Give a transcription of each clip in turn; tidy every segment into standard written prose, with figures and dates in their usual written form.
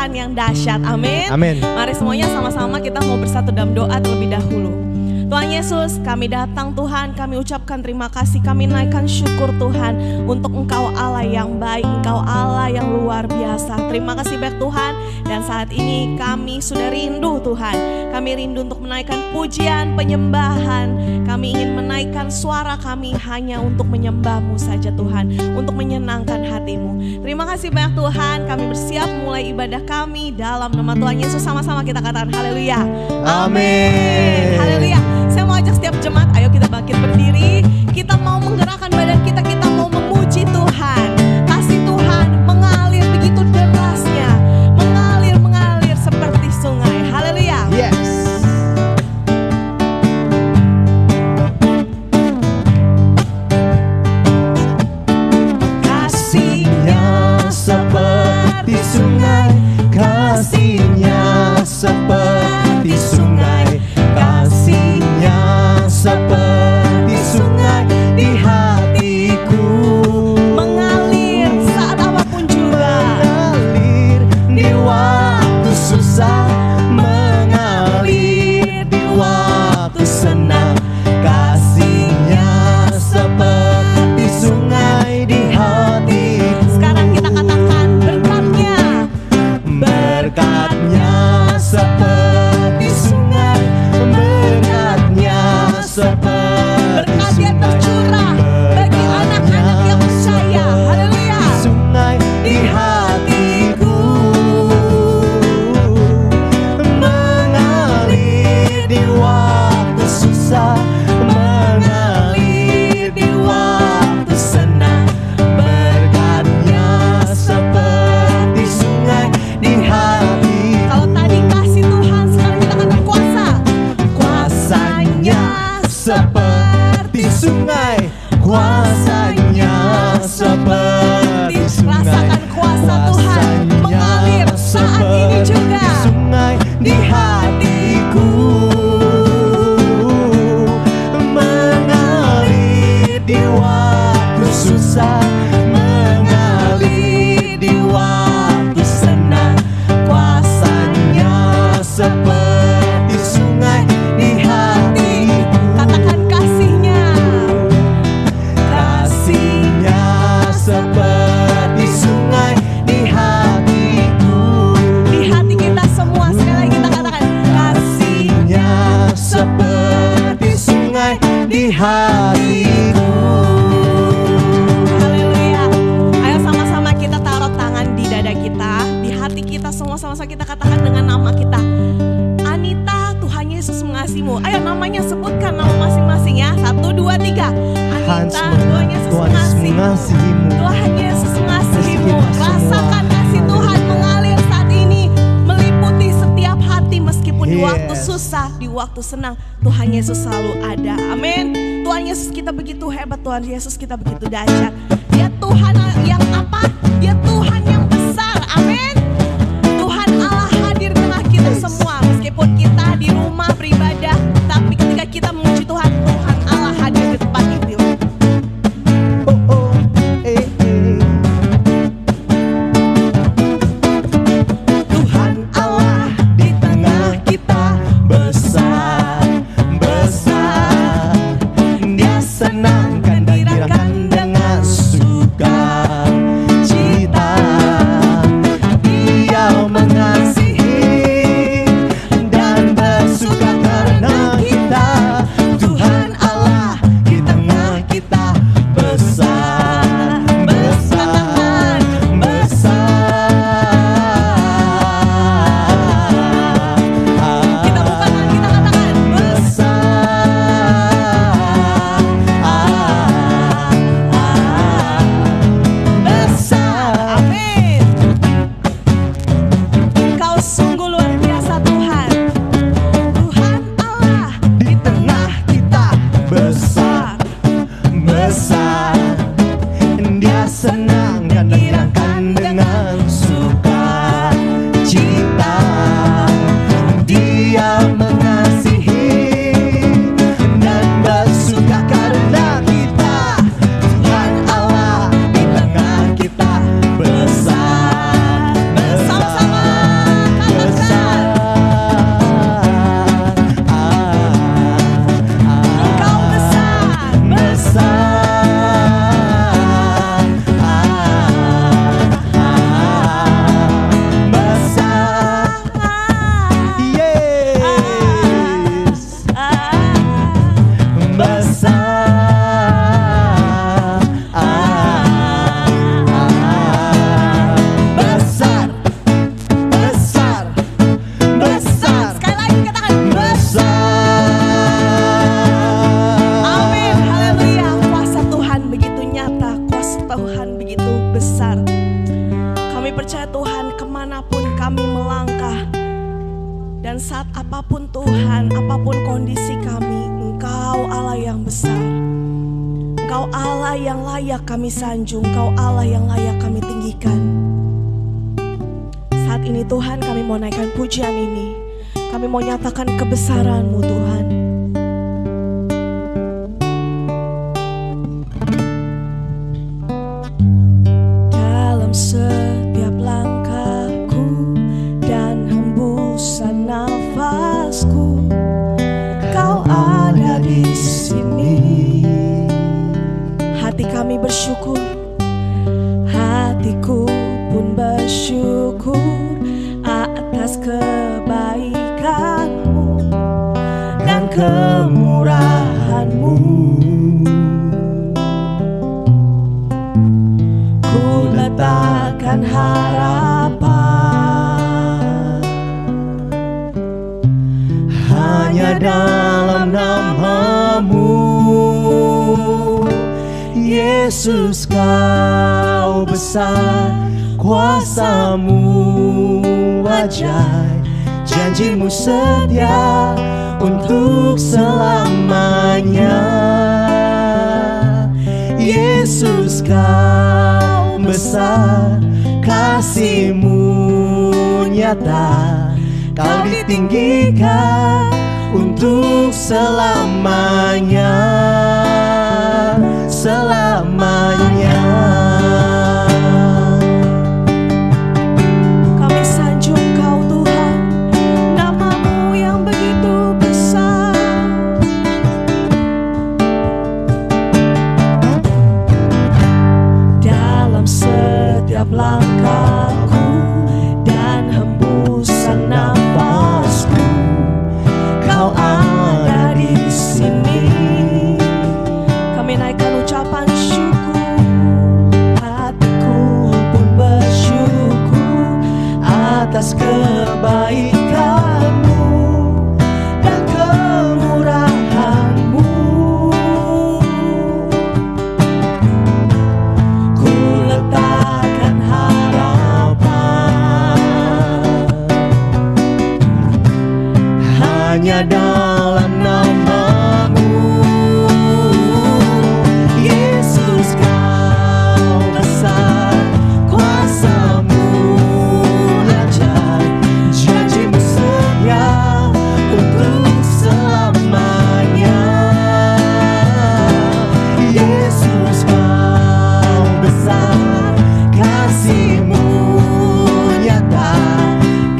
Tuhan yang dahsyat. Amin. Amin. Mari semuanya sama-sama kita mau bersatu dalam doa terlebih dahulu. Tuhan Yesus, kami datang Tuhan, kami ucapkan terima kasih, kami naikkan syukur Tuhan untuk Engkau Allah yang baik, Engkau Allah yang luar biasa. Terima kasih banyak Tuhan, dan saat ini kami sudah rindu Tuhan. Kami rindu untuk menaikkan pujian, penyembahan. Kami ingin menaikkan suara kami hanya untuk menyembah-Mu saja Tuhan, untuk menyenangkan hati-Mu. Terima kasih banyak Tuhan, kami bersiap mulai ibadah kami dalam nama Tuhan Yesus. Sama-sama kita katakan haleluya. Amin. Haleluya. Saya mau ajak setiap jemaat, ayo kita bangkit berdiri. Kita mau menggerakkan badan kita mau memuji Tuhan. Kasih Tuhan mengalir begitu derasnya, mengalir seperti sungai. Haleluya. Yes. Kasihnya seperti sungai, kasihnya seperti sungai, kasihnya seperti sungai di hatiku, mengalir saat apapun juga, mengalir di waktu susah, mengalir di waktu senang. Kasihnya seperti sungai di hatiku. Sekarang kita katakan berkatnya, berkatnya seperti sungai, berkatnya seperti Berkat yang tercurah bagi anak-anak yang percaya. Haleluya. sungai di hatiku, mengalir di waktu susah, mengalir di waktu senang. Berkatnya seperti sungai di hatiku. Kalau tadi kasih Tuhan, sekarang kita akan berkuasa. Kuasanya seperti sungai, kuasanya seperti sungai. Rasakan kuasa Tuhan mengalir saat ini juga. Sungai di hatiku, mengalir di waktu susah, mengalir di waktu senang. Kuasanya seperti sungai di hatiku. Katakan kasihnya. Kasihnya seperti sungai di hatiku, Di hati kita semua, sekali lagi kita katakan kasihnya. seperti sungai di hatiku. Haleluya. Ayo sama-sama kita taruh tangan di dada kita, di hati kita semua, sama-sama kita katakan dengan nama kita. Anita, Tuhan Yesus mengasihimu. Ayo namanya sebutkan nama masing-masing ya. 1, 2, 3. Anita, Tuhan Yesus mengasihimu. Tuhan Yesus mengasihimu. Rasakan kasih Tuhan mengalir saat ini, meliputi setiap hati meskipun di waktu Yes. susah, di waktu senang, Tuhan Yesus selalu ada. Amin. Tuhan Yesus kita begitu hebat, Tuhan Yesus kita begitu dahsyat. Dia Tuhan yang apa? Dia Tuhan yang besar. Amin. Tuhan Allah hadir tengah kita semua, meskipun kita di rumah beribadah, tapi ketika kita memuji Tuhan, Tuhan Allah hadir di tempat itu. Tuhan Allah di tengah kita besar, besar. Dia senangkan dan girakan dengan sukacita. Dia mengasihi dan bersuka karena kita. Tuhan Allah di tengah kita besar, besar, besar. Kita buka tangan, kita katakan besar. Amin. dimanapun kami melangkah, dan saat apapun Tuhan, apapun kondisi kami, Engkau Allah yang besar. Engkau Allah yang layak kami sanjung, Engkau Allah yang layak kami tinggikan. Saat ini Tuhan, kami mau naikkan pujian ini. Kami mau nyatakan kebesaran-Mu Tuhan. Dalam setiap langkahku dan hembusan nafasku, Kau ada di sini. Hati kami bersyukur, hatiku pun bersyukur atas kebaikan-Mu dan kemurahan-Mu. Ku letakkan harapan hanya dalam nama-Mu. Yesus, Kau besar, kuasa-Mu ajaib, janji-Mu setia untuk selamanya. Yesus, Kau besar, kasih-Mu nyata, Kau ditinggikan untuk selamanya, selamanya. Kami sanjung Kau Tuhan, nama-Mu yang begitu besar. Dalam setiap langkahku dan hembusan nafasku, Kau ada di sini. Kami naikkan ucapan syukur, hatiku pun bersyukur atas kebaikan-Mu dan kemurahan-Mu. Ku letakkan harapan hanya dalam nama-Mu. Yesus, Kau besar, kuasa-Mu ajaib, janji-Mu setia untuk selamanya. Yesus, Kau besar, kasih-Mu nyata,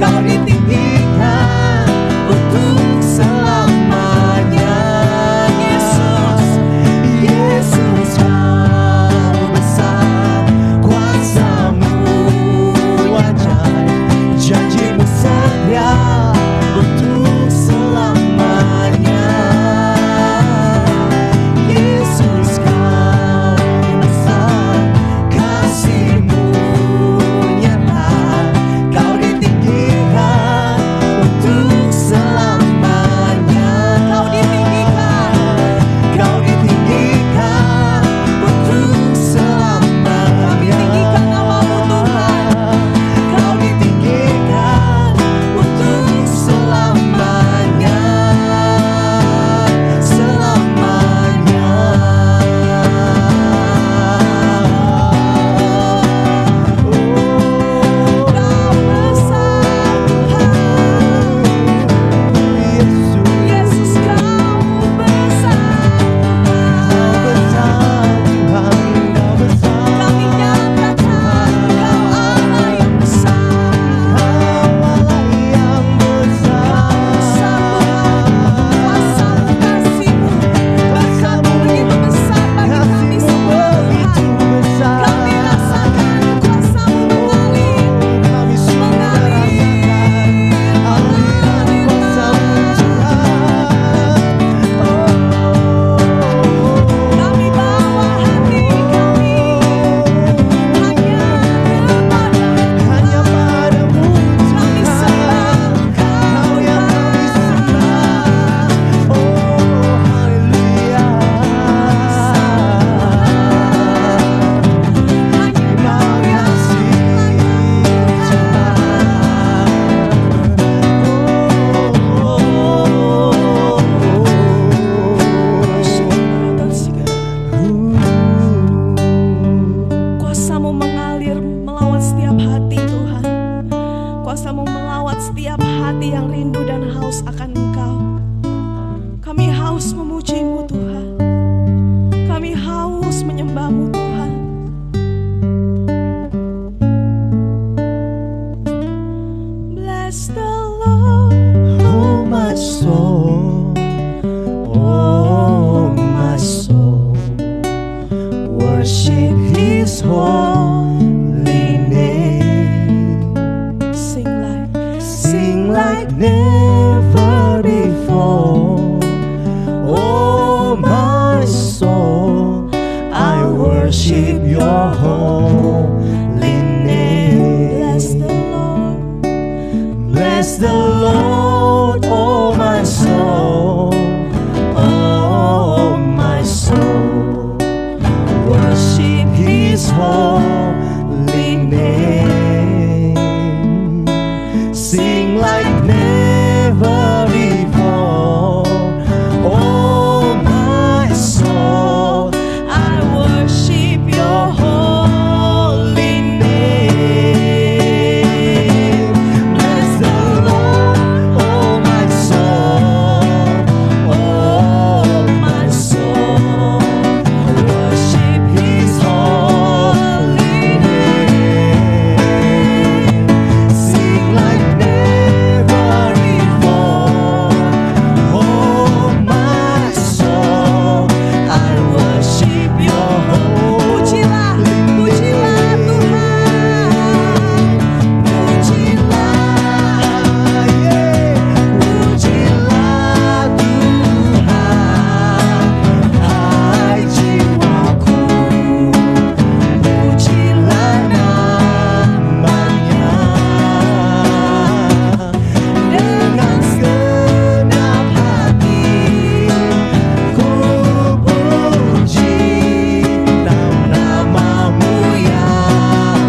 Kau ditinggikan untuk selamanya. bisa mau melawat setiap hati yang rindu dan haus akan Engkau. Kami haus memuji-Mu Tuhan. Kami haus menyembah-Mu Tuhan. Bless the Lord, Oh my soul, oh my soul, worship His holy name. Sing like never before. Oh my soul, I worship Your holy name. bless the Lord, Bless the Lord, oh my soul, oh my soul, worship His holy name. Sing like never before. Oh my soul, I worship Your holy name. Bless the Lord, oh my soul, oh my soul, worship His holy name. Sing like never before. Oh my soul, I worship Your Pujilah, pujilah Tuhan. Pujilah, pujilah Tuhan, hai jiwaku, pujilah namanya. Dengan segenap hati ku puji nama-Mu yang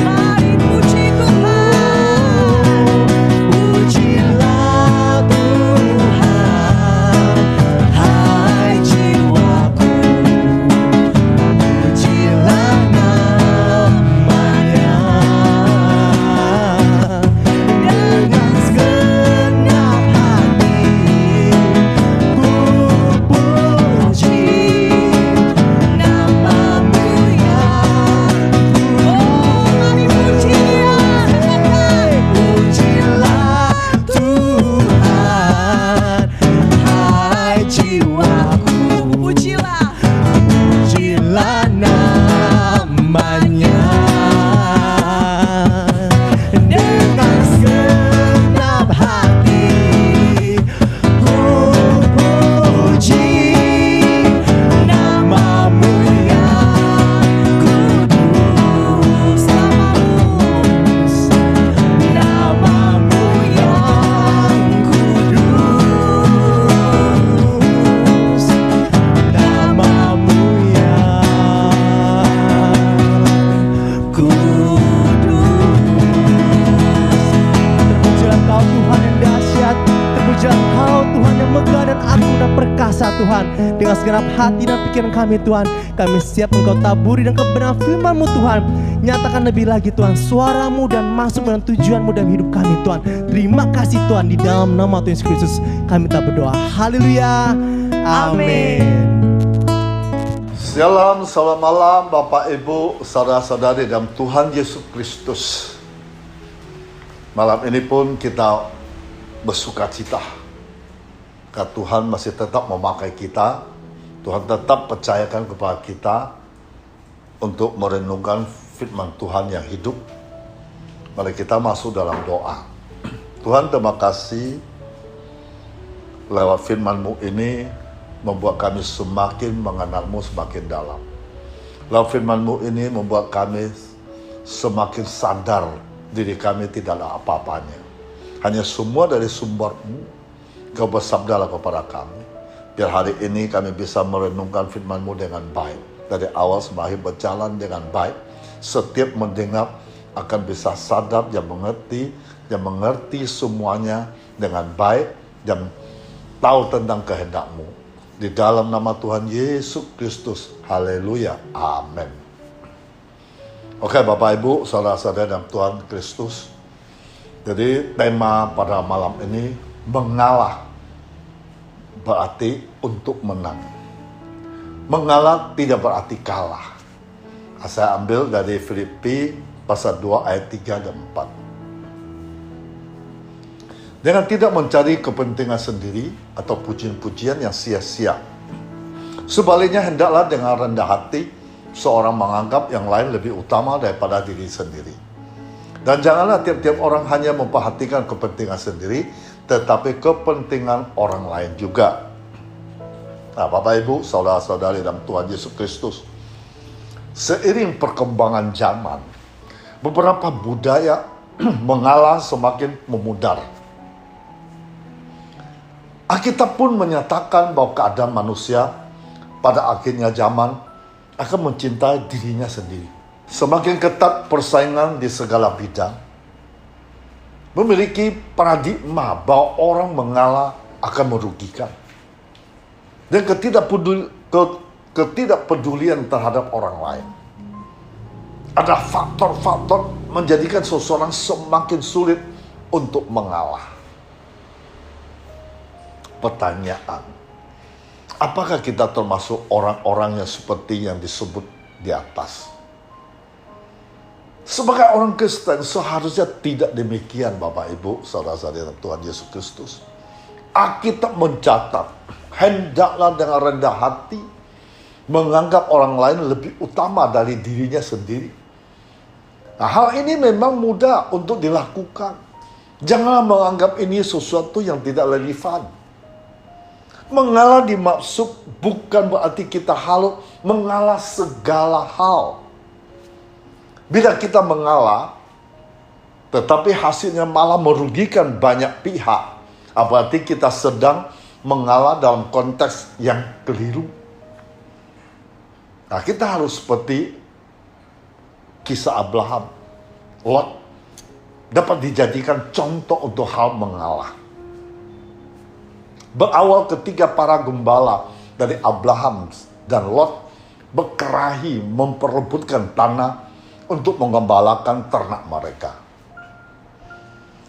Mari puji Tuhan. Pujilah Tuhan, hai jiwaku, pujilah namanya. Dengan segenap hati ku puji nama-Mu yang Mari puji Dia. Pujilah Tuhan, hai jiwaku, Pujilah. pujilah namanya. Dengan segenap hati ku puji nama-Mu yang kudus, nama-Mu yang kudus, nama-Mu yang kudus. Terpujilah Kau Tuhan yang dahsyat, terpujilah Kau Tuhan yang megah dan agung dan perkasa Tuhan. Dengan segenap hati dan pikiran kami Tuhan, kami siap Engkau taburi dan kebenaran firman-Mu Tuhan. Nyatakan lebih lagi Tuhan suara-Mu dan masuk dalam tujuan-Mu dalam hidup kami Tuhan. Terima kasih Tuhan, di dalam nama Tuhan Yesus Kristus kami tak berdoa. Haleluya. Amin. Shalom, selamat malam Bapak Ibu, saudara-saudari dalam Tuhan Yesus Kristus. Malam ini pun kita bersuka cita karena Tuhan masih tetap memakai kita. Tuhan tetap percayakan kepada kita untuk merenungkan firman Tuhan yang hidup. Mari kita masuk dalam doa. Tuhan, terima kasih lewat firman-Mu ini membuat kami semakin mengenal-Mu semakin dalam. Lewat firman-Mu ini membuat kami semakin sadar diri kami tidaklah apa-apanya. Hanya semua dari sumber-Mu. Kau bersabdalah kepada kami. Biar hari ini kami bisa merenungkan firman-Mu dengan baik. Dari awal sampai akhir berjalan dengan baik. Setiap mendengar akan bisa sadar dan mengerti semuanya dengan baik dan tahu tentang kehendak-Mu. Di dalam nama Tuhan Yesus Kristus. Haleluya. Amin. Oke Bapak Ibu, saudara-saudara dalam Tuhan Kristus. Jadi tema pada malam ini, mengalah berarti untuk menang. Mengalah tidak berarti kalah. Saya ambil dari Filipi pasal 2 ayat 3 dan 4. Dengan tidak mencari kepentingan sendiri atau pujian-pujian yang sia-sia. Sebaliknya hendaklah dengan rendah hati seorang menganggap yang lain lebih utama daripada diri sendiri. Dan janganlah tiap-tiap orang hanya memperhatikan kepentingan sendiri, tetapi kepentingan orang lain juga. Nah, Bapak Ibu, saudara-saudari dalam Tuhan Yesus Kristus, seiring perkembangan zaman, beberapa budaya mengalah semakin memudar. Alkitab pun menyatakan bahwa keadaan manusia pada akhirnya zaman akan mencintai dirinya sendiri. Semakin ketat persaingan di segala bidang, memiliki paradigma bahwa orang mengalah akan merugikan. Dan ketidakpedulian terhadap orang lain. Ada faktor-faktor menjadikan seseorang semakin sulit untuk mengalah. Pertanyaan, apakah kita termasuk orang-orang yang seperti yang disebut di atas? Sebagai orang Kristen seharusnya tidak demikian, Bapak Ibu, saudara-saudari dalam Tuhan Yesus Kristus. Alkitab mencatat, hendaklah dengan rendah hati menganggap orang lain lebih utama dari dirinya sendiri. Nah, hal ini memang mudah untuk dilakukan. Janganlah menganggap ini sesuatu yang tidak relevan. Mengalah dimaksud bukan berarti kita harus mengalah segala hal. Bila kita mengalah, tetapi hasilnya malah merugikan banyak pihak, berarti kita sedang mengalah dalam konteks yang keliru. Nah, kita harus seperti kisah Abraham. Lot dapat dijadikan contoh untuk hal mengalah. Berawal ketika para gembala dari Abraham dan Lot berkelahi memperebutkan tanah untuk menggembalakan ternak mereka.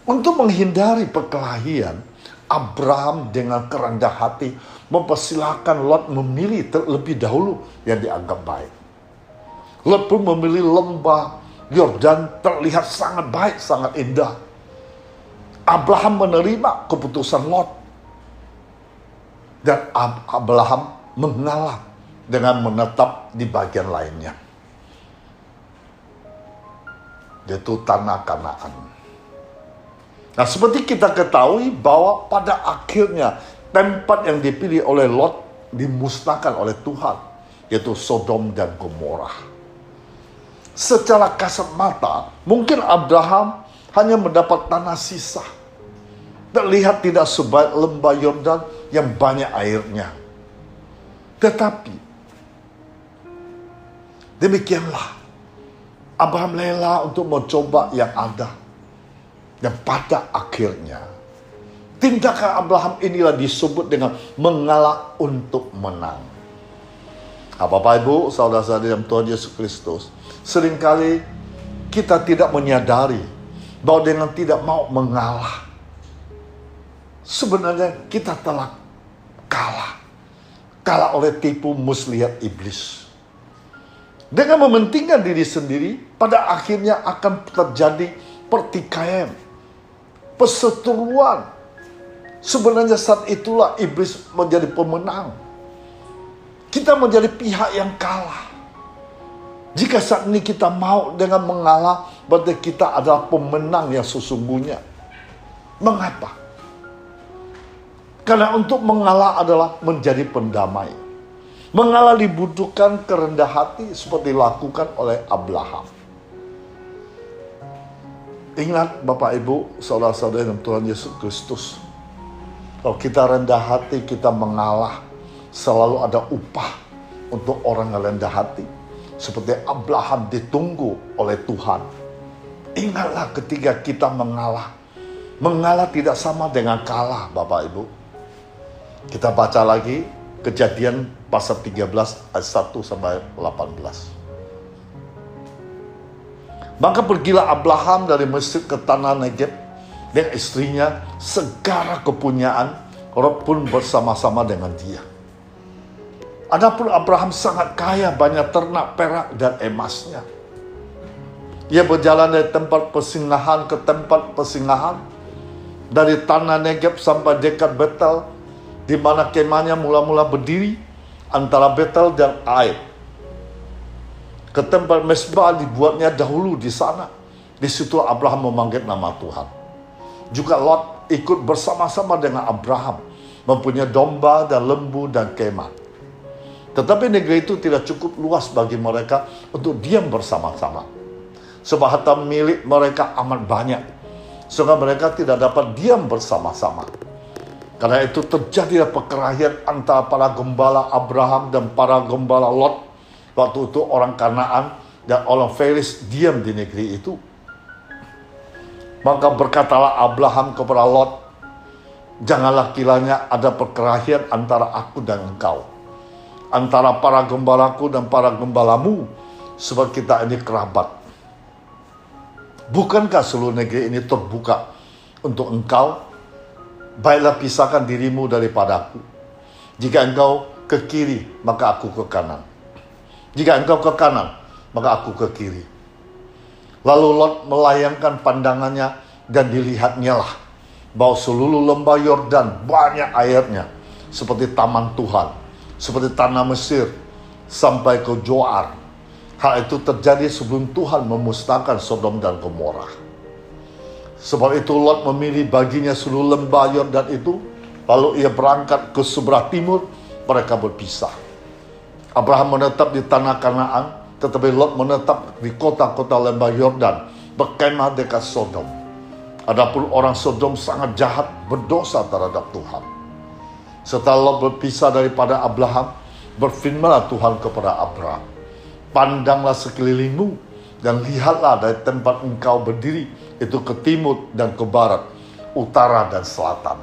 Untuk menghindari perkelahian, Abraham dengan kerendah hati mempersilahkan Lot memilih terlebih dahulu yang dianggap baik. Lot pun memilih lembah Yordan terlihat sangat baik, sangat indah. Abraham menerima keputusan Lot. Dan Abraham mengalah dengan menetap di bagian lainnya, yaitu tanah Kanaan. Nah, seperti kita ketahui bahwa pada akhirnya tempat yang dipilih oleh Lot dimusnahkan oleh Tuhan, yaitu Sodom dan Gomora. Secara kasat mata, mungkin Abraham hanya mendapat tanah sisa. Terlihat tidak sebaik lembah Yordan yang banyak airnya. Tetapi, demikianlah Abraham rela untuk mencoba yang ada. Dan pada akhirnya, tindakan Abraham inilah disebut dengan mengalah untuk menang. Bapak Ibu, saudara-saudari dalam Tuhan Yesus Kristus, seringkali kita tidak menyadari bahwa dengan tidak mau mengalah, sebenarnya kita telah kalah oleh tipu muslihat iblis. Dengan mementingkan diri sendiri, pada akhirnya akan terjadi pertikaian, perseteruan. Sebenarnya saat itulah iblis menjadi pemenang. Kita menjadi pihak yang kalah. Jika saat ini kita mau dengan mengalah, berarti kita adalah pemenang yang sesungguhnya. Mengapa? Karena untuk mengalah adalah menjadi pendamai. Mengalah dibutuhkan kerendah hati seperti dilakukan oleh Abraham. Ingat Bapak Ibu, saudara-saudari dalam Tuhan Yesus Kristus. Kalau kita rendah hati, kita mengalah, selalu ada upah untuk orang yang rendah hati. Seperti Abraham ditunggu oleh Tuhan. Ingatlah ketika kita mengalah. Mengalah tidak sama dengan kalah, Bapak Ibu. Kita baca lagi Kejadian pasal 13 ayat 1 sampai 18. Maka pergilah Abraham dari Mesir ke tanah Negeb dan istrinya, segala kepunyaan, Lot pun bersama-sama dengan dia. Adapun Abraham sangat kaya, banyak ternak, perak, dan emasnya. Ia berjalan dari tempat persinggahan ke tempat persinggahan, dari tanah Negeb sampai dekat Betel, di mana kemahnya mula-mula berdiri antara Betel dan Ai. Ke tempat mesbah dibuatnya dahulu di sana. Di situ Abraham memanggil nama Tuhan. Juga Lot ikut bersama-sama dengan Abraham, mempunyai domba dan lembu dan kemah. Tetapi negeri itu tidak cukup luas bagi mereka untuk diam bersama-sama. Sebab harta milik mereka amat banyak, sehingga mereka tidak dapat diam bersama-sama. Karena itu terjadilah perkelahian antara para gembala Abraham dan para gembala Lot. Waktu itu orang Kanaan dan orang Feris diam di negeri itu. Maka berkatalah Abraham kepada Lot, janganlah kiranya ada perkelahian antara aku dan engkau, antara para gembalaku dan para gembalamu, sebab kita ini kerabat. Bukankah seluruh negeri ini terbuka untuk engkau? Baiklah pisahkan dirimu daripadaku. Jika engkau ke kiri, maka aku ke kanan. Jika engkau ke kanan, maka aku ke kiri. Lalu Lot melayangkan pandangannya dan dilihatnya lah bahwa seluruh lembah Yordan banyak airnya, seperti taman Tuhan, seperti tanah Mesir, sampai ke Zoar. Hal itu terjadi sebelum Tuhan memusnahkan Sodom dan Gomora. Sebab itu Lot memilih baginya seluruh lembah Yordan itu, lalu ia berangkat ke sebelah timur, mereka berpisah. Abraham menetap di tanah Kanaan, tetapi Lot menetap di kota-kota lembah Yordan, berkemah dekat Sodom. Adapun orang Sodom sangat jahat, berdosa terhadap Tuhan. Setelah Lot berpisah daripada Abraham, berfirmanlah Tuhan kepada Abraham, pandanglah sekelilingmu dan lihatlah dari tempat engkau berdiri itu ke timur dan ke barat, utara dan selatan.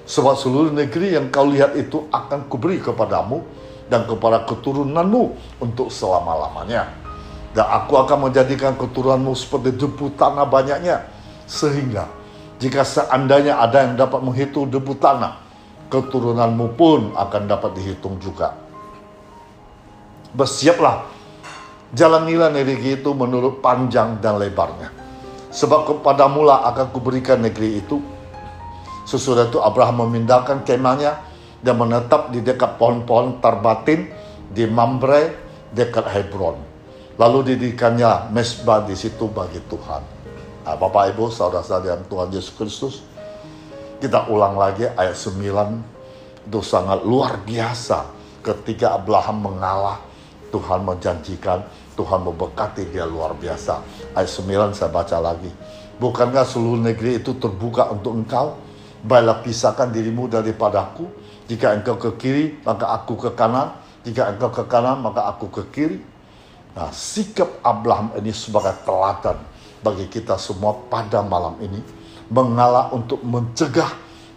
Sebab seluruh negeri yang kau lihat itu akan kuberi kepadamu dan kepada keturunanmu untuk selama-lamanya. Dan aku akan menjadikan keturunanmu seperti debu tanah banyaknya, sehingga jika seandainya ada yang dapat menghitung debu tanah, keturunanmu pun akan dapat dihitung juga. Bersiaplah, jalanilah negeri itu menurut panjang dan lebarnya, sebab kepadamulah akan kuberikan negeri itu. Sesudah itu Abraham memindahkan kemahnya dan menetap di dekat pohon-pohon Tarbatin di Mamre dekat Hebron. Lalu didirikannya mesbah di situ bagi Tuhan. Nah, Bapak Ibu, saudara-saudara Tuhan Yesus Kristus, kita ulang lagi ayat 9. Itu sangat luar biasa. Ketika Abraham mengalah, Tuhan menjanjikan, Tuhan memberkati dia luar biasa. Ayat 9 saya baca lagi. Bukankah seluruh negeri itu terbuka untuk engkau? Baiklah pisahkan dirimu daripadaku. Jika engkau ke kiri, maka aku ke kanan. Jika engkau ke kanan, maka aku ke kiri. Nah, sikap Abraham ini sebagai teladan bagi kita semua pada malam ini. Mengalah untuk mencegah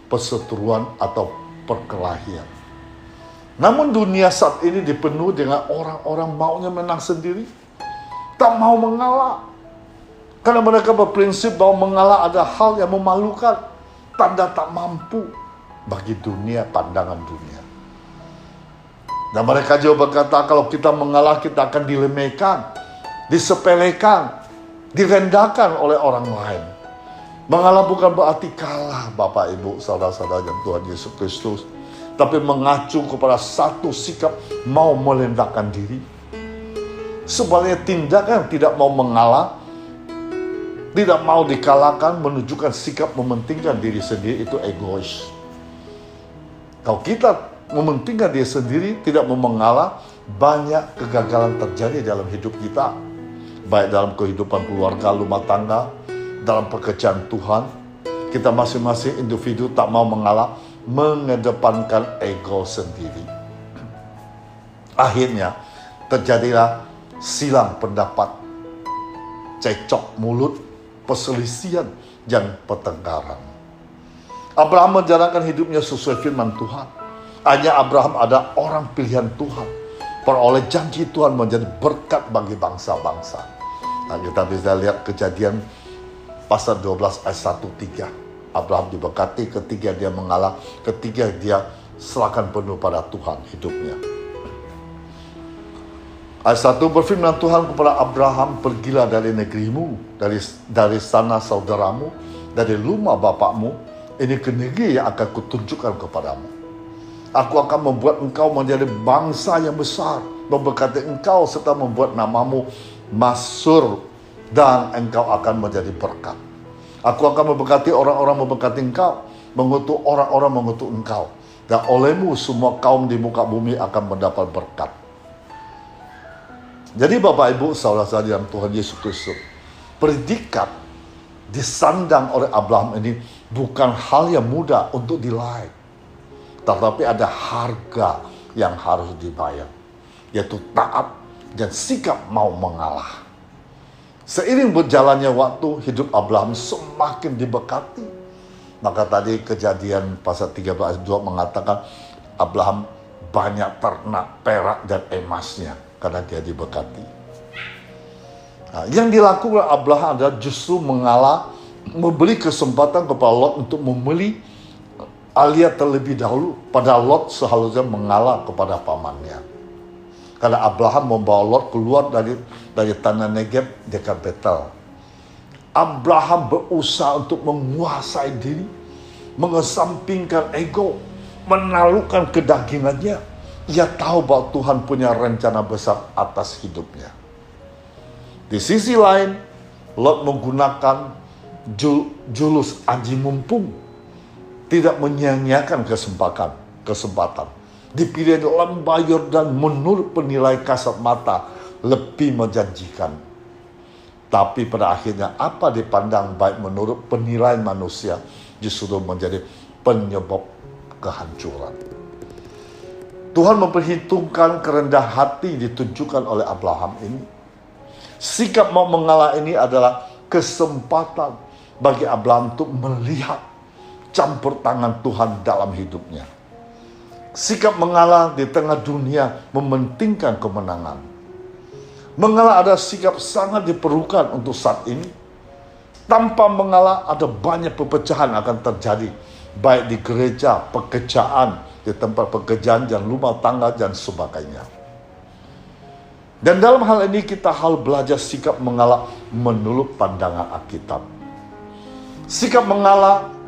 perseteruan atau perkelahian. Namun dunia saat ini dipenuhi dengan orang-orang maunya menang sendiri. Tak mau mengalah. Karena mereka berprinsip bahwa mengalah ada hal yang memalukan. Tanda tak mampu bagi dunia, pandangan dunia. Dan mereka juga berkata kalau kita mengalah kita akan dilemehkan, disepelekan, direndahkan oleh orang lain. Mengalah bukan berarti kalah, Bapak Ibu, saudara-saudara yang Tuhan Yesus Kristus, tapi mengacu kepada satu sikap mau merendahkan diri. Sebaliknya tindakan tidak mau mengalah, tidak mau dikalahkan, menunjukkan sikap mementingkan diri sendiri, itu egois. Kalau kita mementingkan diri sendiri, tidak mau mengalah, banyak kegagalan terjadi dalam hidup kita. Baik dalam kehidupan keluarga, rumah tangga, dalam pekerjaan Tuhan. Kita masing-masing individu tak mau mengalah, mengedepankan ego sendiri. Akhirnya terjadilah silang pendapat, cekcok mulut, perselisihan, dan pertengkaran. Abraham menjalankan hidupnya sesuai firman Tuhan. Hanya Abraham ada orang pilihan Tuhan, peroleh janji Tuhan menjadi berkat bagi bangsa-bangsa. Nah, kita bisa lihat kejadian pasal 12 ayat 1-3. Abraham diberkati ketika dia mengalah, ketika dia serahkan penuh pada Tuhan hidupnya. Ayat 1 berfirman Tuhan kepada Abraham, pergilah dari negerimu, dari sana saudaramu, dari rumah bapakmu, ini ke negeri yang akan kutunjukkan kepadamu. Aku akan membuat engkau menjadi bangsa yang besar, memberkati engkau serta membuat namamu masyhur, dan engkau akan menjadi berkat. Aku akan memberkati orang-orang memberkati engkau, mengutuk orang-orang mengutuk engkau, dan olehmu semua kaum di muka bumi akan mendapat berkat. Jadi Bapak Ibu saudara-saudari dalam Tuhan Yesus Kristus, predikat disandang oleh Abraham ini bukan hal yang mudah untuk diraih, tetapi ada harga yang harus dibayar, yaitu taat dan sikap mau mengalah. Seiring berjalannya waktu, hidup Abraham semakin diberkati. Maka tadi Kejadian pasal 13 ayat 2 mengatakan Abraham banyak ternak perak dan emasnya karena dia diberkati. Nah, yang dilakukan Abraham adalah justru mengalah, memberi kesempatan kepada Lot untuk membeli Alia terlebih dahulu. Padahal Lot seharusnya mengalah kepada pamannya. Karena Abraham membawa Lot keluar dari tanah Negeb dekat Betel. Abraham berusaha untuk menguasai diri, mengesampingkan ego, menaklukkan kedagingannya. Ia tahu bahwa Tuhan punya rencana besar atas hidupnya. Di sisi lain, Lot menggunakan julus aji mumpung, tidak menyia-nyiakan kesempatan. Dipilih dalam bayar dan menurut penilai kasat mata lebih menjanjikan. Tapi pada akhirnya apa dipandang baik menurut penilaian manusia justru menjadi penyebab kehancuran. Tuhan memperhitungkan kerendahan hati ditunjukkan oleh Abraham ini. Sikap mau mengalah ini adalah kesempatan bagi Abraham untuk melihat campur tangan Tuhan dalam hidupnya. Sikap mengalah di tengah dunia mementingkan kemenangan. Mengalah adalah sikap sangat diperlukan untuk saat ini. Tanpa mengalah ada banyak perpecahan akan terjadi, baik di gereja, pekerjaan, di tempat pekerjaan dan rumah tangga dan sebagainya. Dan dalam hal ini kita harus belajar sikap mengalah menurut pandangan Alkitab. Sikap mengalah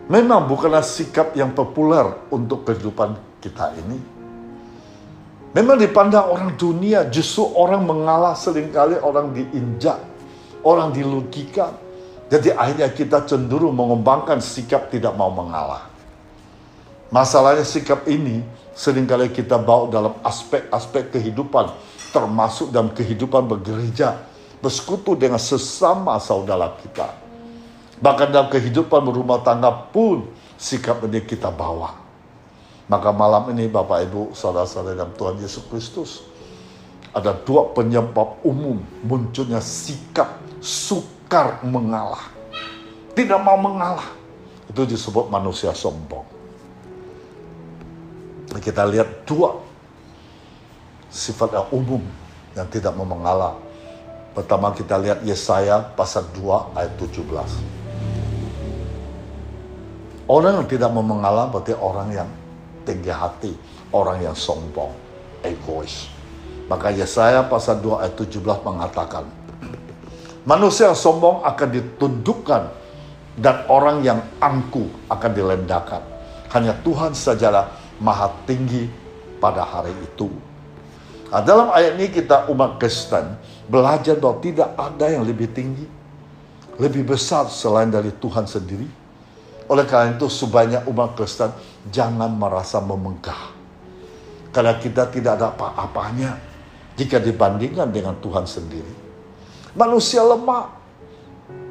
memang bukanlah sikap yang populer untuk kehidupan kita ini. Memang dipandang orang dunia, justru orang mengalah seringkali orang diinjak, orang dilogika. Jadi akhirnya kita cenderung mengembangkan sikap tidak mau mengalah. Masalahnya sikap ini seringkali kita bawa dalam aspek-aspek kehidupan, termasuk dalam kehidupan bergereja, bersekutu dengan sesama saudara kita. Bahkan dalam kehidupan berumah tangga pun sikap ini kita bawa. Maka malam ini Bapak Ibu saudara-saudara dalam Tuhan Yesus Kristus, ada dua penyebab umum munculnya sikap sukar mengalah, tidak mau mengalah. Itu disebut manusia sombong. Kita lihat dua sifat yang umum yang tidak mau mengalah. Pertama kita lihat Yesaya pasal 2 ayat 17. Orang yang tidak mau mengalah berarti orang yang tinggi hati, orang yang sombong, egois. Maka Yesaya pasal 2 ayat 17 mengatakan, manusia yang sombong akan ditundukkan dan orang yang angkuh akan dilendahkan. Hanya Tuhan sajalah Maha tinggi pada hari itu. Nah, dalam ayat ini kita umat Kristen belajar bahwa tidak ada yang lebih tinggi, lebih besar selain dari Tuhan sendiri. Oleh karena itu sebanyak umat Kristen jangan merasa memegah, karena kita tidak ada apa-apanya jika dibandingkan dengan Tuhan sendiri. Manusia lemah,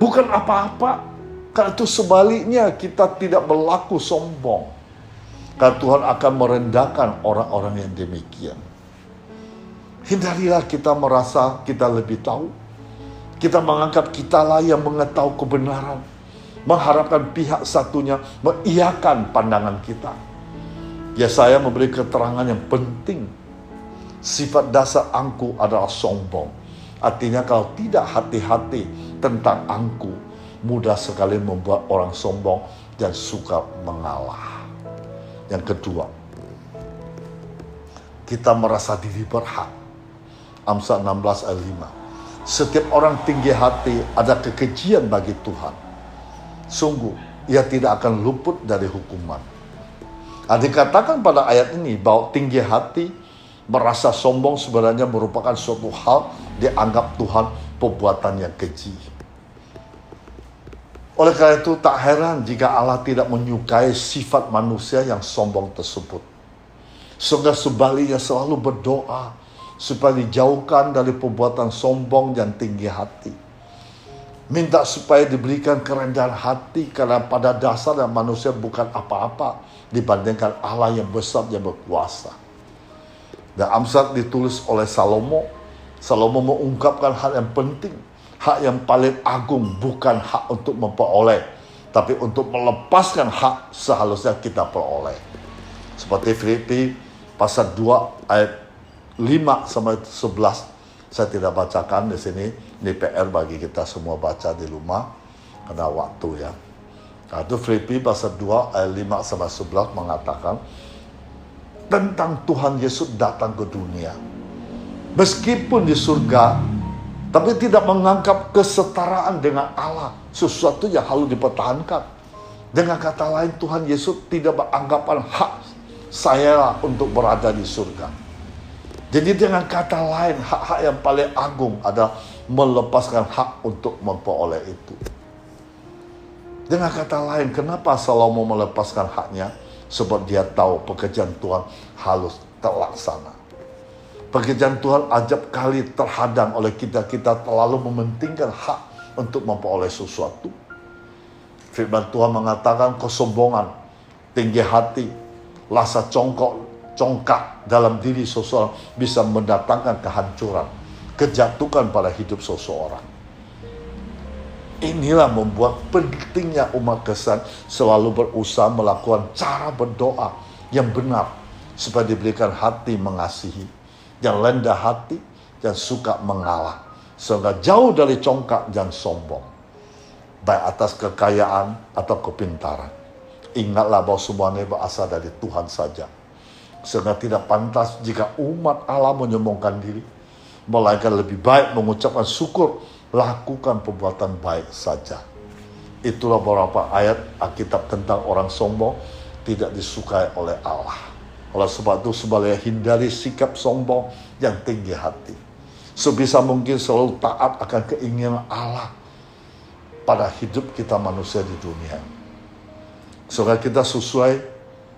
bukan apa-apa. Karena itu sebaliknya kita tidak berlaku sombong, karena Tuhan akan merendahkan orang-orang yang demikian. Hindarilah kita merasa kita lebih tahu. Kita menganggap kitalah yang mengetahui kebenaran, mengharapkan pihak satunya mengiyakan pandangan kita. Yesaya memberi keterangan yang penting. Sifat dasar angkuh adalah sombong. Artinya kalau tidak hati-hati, tentang aku mudah sekali membuat orang sombong dan suka mengalah. Yang kedua, kita merasa diri berhak. Amsal 16 ayat 5. Setiap orang tinggi hati ada kekejian bagi Tuhan. Sungguh, ia tidak akan luput dari hukuman. Dikatakan pada ayat ini bahwa tinggi hati, merasa sombong sebenarnya merupakan suatu hal dianggap Tuhan perbuatan yang keji. Oleh karena itu tak heran jika Allah tidak menyukai sifat manusia yang sombong tersebut. Sehingga sebaliknya selalu berdoa supaya dijauhkan dari perbuatan sombong dan tinggi hati. Minta supaya diberikan kerendahan hati karena pada dasarnya manusia bukan apa-apa dibandingkan Allah yang besar yang berkuasa. Dan Amsal ditulis oleh Salomo. Salomo mengungkapkan hal yang penting. Hak yang paling agung bukan hak untuk memperoleh, tapi untuk melepaskan hak seharusnya kita peroleh. Seperti Filipi pasal 2 ayat 5 sampai 11. Saya tidak bacakan di sini. Ini PR bagi kita semua baca di rumah karena waktu ya. Nah, itu Filipi pasal 2 ayat 5 sampai 11 mengatakan tentang Tuhan Yesus datang ke dunia. Meskipun di surga, tapi tidak menganggap kesetaraan dengan Allah sesuatu yang harus dipertahankan. Dengan kata lain, Tuhan Yesus tidak beranggapan hak saya untuk berada di surga. Jadi dengan kata lain, hak-hak yang paling agung adalah melepaskan hak untuk memperoleh itu. Dengan kata lain, kenapa Salomo melepaskan haknya? Sebab dia tahu pekerjaan Tuhan harus terlaksana. Pekerjaan Tuhan ajab kali terhadang oleh kita terlalu mementingkan hak untuk memperoleh sesuatu. Firman Tuhan mengatakan kesombongan, tinggi hati, rasa congkak dalam diri seseorang bisa mendatangkan kehancuran, kejatuhan pada hidup seseorang. Inilah membuat pentingnya umat Kristen selalu berusaha melakukan cara berdoa yang benar supaya diberikan hati mengasihi, yang rendah hati dan suka mengalah, sehingga jauh dari congkak dan sombong, baik atas kekayaan atau kepintaran. Ingatlah bahwa semuanya berasal dari Tuhan saja, sehingga tidak pantas jika umat Allah menyombongkan diri, melainkan lebih baik mengucapkan syukur, lakukan perbuatan baik saja. Itulah beberapa ayat Alkitab tentang orang sombong tidak disukai oleh Allah. Oleh sebab itu sebaliknya hindari sikap sombong yang tinggi hati. Sebisa mungkin selalu taat akan keinginan Allah pada hidup kita manusia di dunia. Sehingga kita sesuai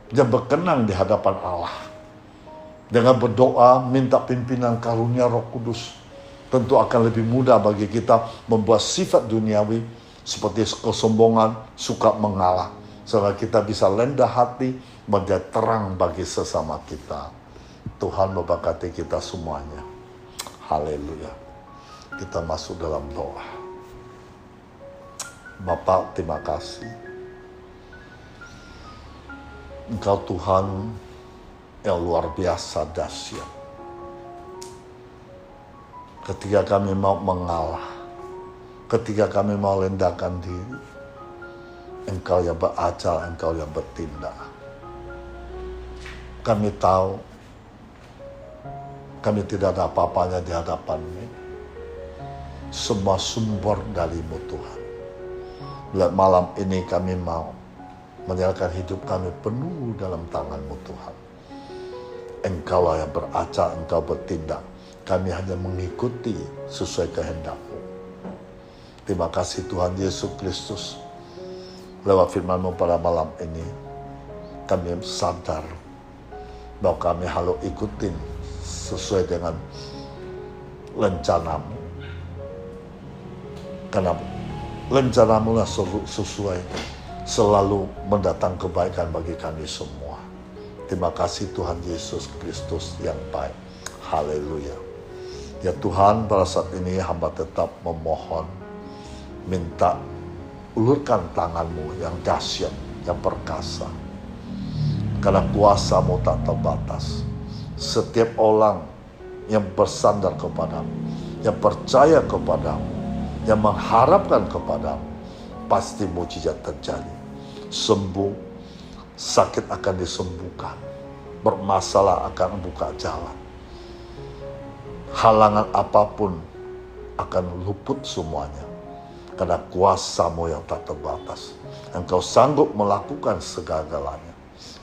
dan berkenan di hadapan Allah. Dengan berdoa, minta pimpinan karunia Roh Kudus, tentu akan lebih mudah bagi kita membuat sifat duniawi seperti kesombongan, suka mengalah. Sehingga kita bisa rendah hati, menjadi terang bagi sesama kita. Tuhan memberkati kita semuanya. Haleluya. Kita masuk dalam doa. Bapa, terima kasih. Engkau Tuhan yang luar biasa dahsyat. Ketika kami mau mengalah, ketika kami mau rendahkan diri, Engkau yang berakal, Engkau yang bertindak. Kami tahu kami tidak ada apa-apanya di hadapan-Mu. Semua sumber dari-Mu Tuhan. Malam ini kami mau menyerahkan hidup kami penuh dalam tangan-Mu Tuhan. Engkaulah yang berakal, Engkau bertindak. Kami hanya mengikuti sesuai kehendak-Mu. Terima kasih Tuhan Yesus Kristus. Lewat firman-Mu pada malam ini, kami sadar bahwa kami harus ikutin sesuai dengan rencana-Mu. Karena rencana-Mu lah sesuai, selalu mendatang kebaikan bagi kami semua. Terima kasih Tuhan Yesus Kristus yang baik. Haleluya. Ya Tuhan, pada saat ini hamba tetap memohon, minta ulurkan tangan-Mu yang dahsyat, yang perkasa. Karena kuasa-Mu tak terbatas. Setiap orang yang bersandar kepada-Mu, yang percaya kepada-Mu, yang mengharapkan kepadamu, pasti mujizat terjadi. Sembuh, sakit akan disembuhkan, bermasalah akan buka jalan. Halangan apapun akan luput semuanya, karena kuasa-Mu yang tak terbatas. Engkau sanggup melakukan segala-galanya.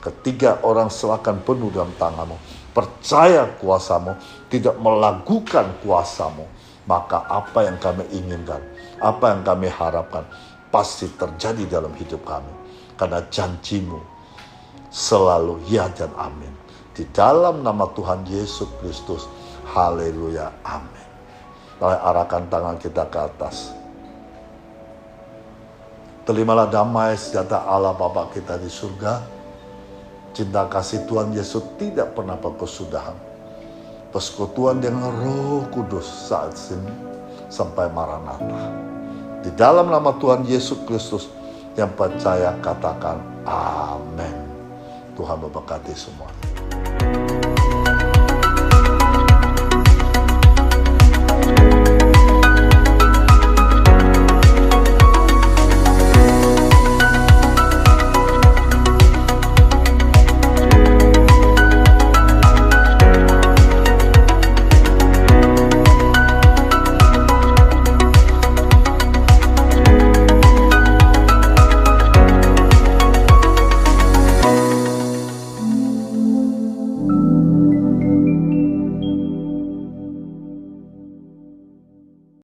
Ketika orang serahkan penuh dalam tangan-Mu, percaya kuasa-Mu, tidak melakukan kuasa-Mu, maka apa yang kami inginkan, apa yang kami harapkan, pasti terjadi dalam hidup kami. Karena janji-Mu selalu ya dan amin. Di dalam nama Tuhan Yesus Kristus, haleluya, amin. Mari arahkan tangan kita ke atas. Terimalah damai sejahtera Allah Bapa kita di surga. Cinta kasih Tuhan Yesus tidak pernah berkesudahan. Persekutuan dengan Roh Kudus saat ini sampai Maranatha. Di dalam nama Tuhan Yesus Kristus yang percaya katakan amin. Tuhan memberkati semua.